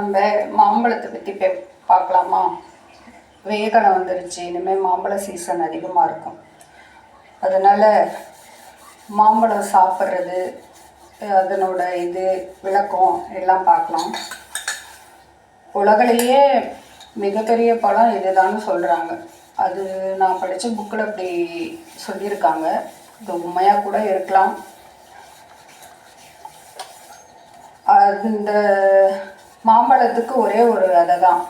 நம்ம மாம்பழத்தை பற்றி பார்க்கலாமா? வெயில் காலம் வந்துருச்சு, இனிமேல் மாம்பழ சீசன் அதிகமாக இருக்கும். அதனால் மாம்பழம் சாப்பிட்றது, அதனோட விளக்கம் எல்லாம் பார்க்கலாம். உலகிலேயே மிகப்பெரிய பழம் இதுதான்னு சொல்கிறாங்க. அது நான் படித்த புக்கில் அப்படி சொல்லியிருக்காங்க. இது உண்மையாக கூட இருக்கலாம். அந்த மாம்பழத்துக்கு ஒரே ஒரு விதை தான்,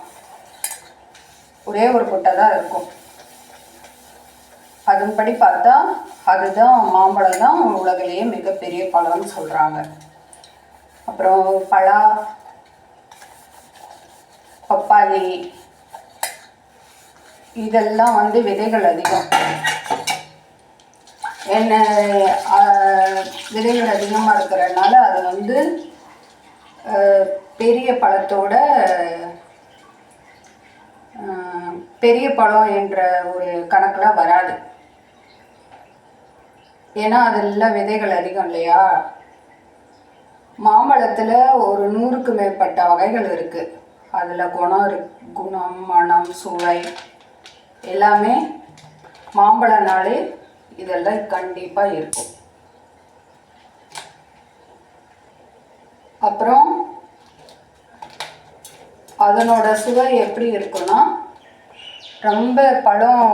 ஒரே ஒரு கொட்டை தான் இருக்கும். அதன்படி பார்த்தா அதுதான் மாம்பழம் தான் உலகிலேயே மிகப்பெரிய பழம்னு சொல்கிறாங்க. அப்புறம் பலா, பப்பாளி இதெல்லாம் விதைகள் அதிகம். என்ன விதைகள் அதிகமாக இருக்கிறதுனால அது பெரிய பழத்தோட பெரிய பழம் என்ற ஒரு கணக்கில் வராது. ஏன்னா அதெல்லாம் விதைகள் அதிகம் இல்லையா. மாம்பழத்தில் ஒரு 100க்கு மேற்பட்ட வகைகள் இருக்குது. அதில் குணம், மனம், சுவை எல்லாமே மாம்பழனாலே இதெல்லாம் கண்டிப்பாக இருக்கும். அப்புறம் அதனோட சுவை எப்படி இருக்குன்னா, ரொம்ப பழம்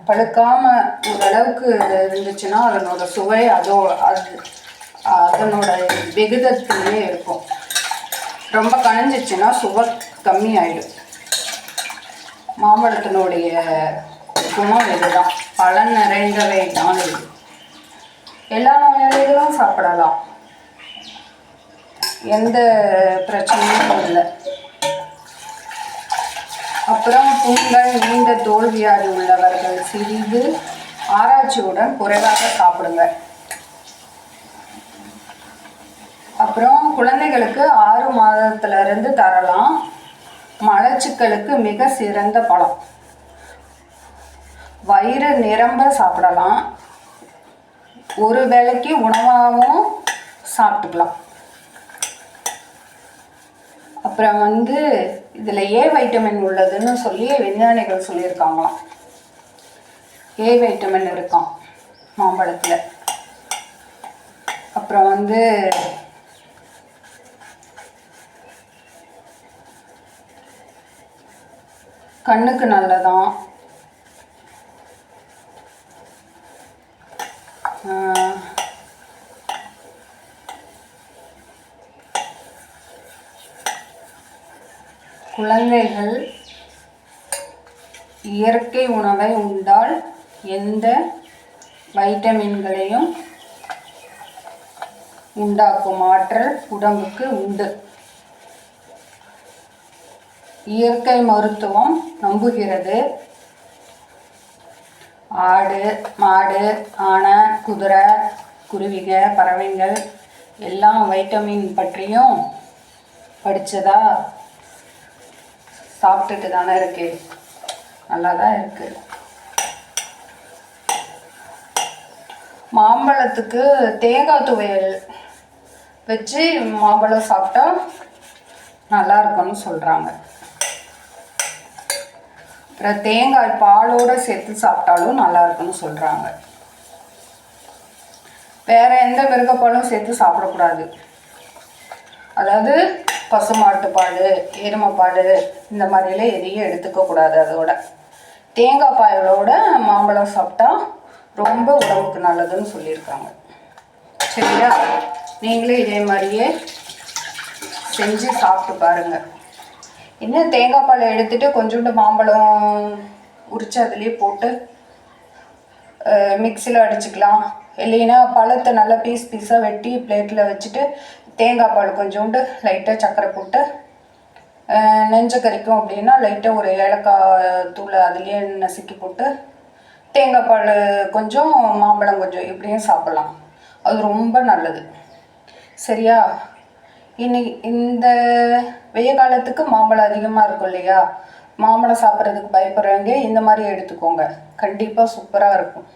பழுக்காமல் ஓரளவுக்கு இருந்துச்சுன்னா அதனோட சுவை அதனோட விகிதத்திலேயே இருக்கும். ரொம்ப கனிஞ்சிச்சுன்னா சுவை கம்மியாயிடும். மாம்பழத்தினுடைய குணம் இதுதான், பலன் நிறைந்தவை தான் இது. எல்லா நோயாளிகளும் சாப்பிடலாம், எந்த பிரச்சனையும் இல்லை. அப்புறம் புண்கள், நீண்ட தோல்வியாதி உள்ளவர்கள் சிறிது ஆராய்ச்சியுடன் குறைவாக சாப்பிடுங்க. அப்புறம் குழந்தைகளுக்கு 6 மாதத்திலிருந்து தரலாம். மலச்சிக்கலுக்கு மிக சிறந்த பழம். வயிறு நிரம்ப சாப்பிடலாம். ஒரு வேளைக்கு உணவாகவும் சாப்பிட்டுக்கலாம். அப்புறம் இதில் ஏ வைட்டமின் உள்ளதுன்னு சொல்லி விஞ்ஞானிகள் சொல்லியிருக்காங்களாம். ஏ வைட்டமின் இருக்கான் மாம்பழத்தில். அப்புறம் கண்ணுக்கு நல்லதான். குழந்தைகள் இயற்கை உணவை உண்டால் எந்த வைட்டமின்களையும் உண்டாக்கும் ஆற்றல் உடம்புக்கு உண்டு. இயற்கை மருத்துவம் நம்புகிறது. ஆடு, மாடு, ஆனை, குதிரை, குருவிங்க, பறவைங்கள் எல்லாம் வைட்டமின் பற்றியும் படித்ததா சாப்பிட்டுட்டு தானே இருக்கு. நல்லா தான் இருக்கு. மாம்பழத்துக்கு தேங்காய் துவையல் வச்சு மாம்பழம் சாப்பிட்டா நல்லா இருக்கும்னு சொல்கிறாங்க. அப்புறம் தேங்காய் பாலோடு சேர்த்து சாப்பிட்டாலும் நல்லா இருக்குன்னு சொல்கிறாங்க. வேறு எந்த மிருகப்பாலும் சேர்த்து சாப்பிடக்கூடாது. அதாவது பசுமாட்டுப்பால், எருமைப்பால் இந்த மாதிரிலாம் எதையும் எடுத்துக்கக்கூடாது. அதோட தேங்காய் பாலோட மாம்பழம் சாப்பிட்டா ரொம்ப உடம்புக்கு நல்லதுன்னு சொல்லியிருக்காங்க. சரியா? நீங்களே இதே மாதிரியே செஞ்சு சாப்பிட்டு பாருங்கள். இன்னும் தேங்காய் பாலை எடுத்துகிட்டு கொஞ்சோண்டு மாம்பழம் உரித்து அதுலேயே போட்டு மிக்சியில் அடிச்சுக்கலாம். இல்லைன்னா பழத்தை நல்லா பீஸாக வெட்டி பிளேட்டில் வச்சுட்டு தேங்காய் பால் கொஞ்சோண்டு லைட்டாக சர்க்கரை போட்டு நெஞ்ச கறிக்கும் அப்படின்னா லைட்டாக ஒரு ஏலக்காய் தூளை அதுலேயே நசுக்கி போட்டு தேங்காய் பால் கொஞ்சம் மாம்பழம் கொஞ்சம் இப்படியும் சாப்பிட்லாம். அது ரொம்ப நல்லது. சரியா? இன்னைக்கு இந்த வெய்ய காலத்துக்கு மாம்பழம் அதிகமாக இருக்கும் இல்லையா. மாம்பழம் சாப்பிட்றதுக்கு பயப்படுறவங்க இந்த மாதிரி எடுத்துக்கோங்க, கண்டிப்பாக சூப்பராக இருக்கும்.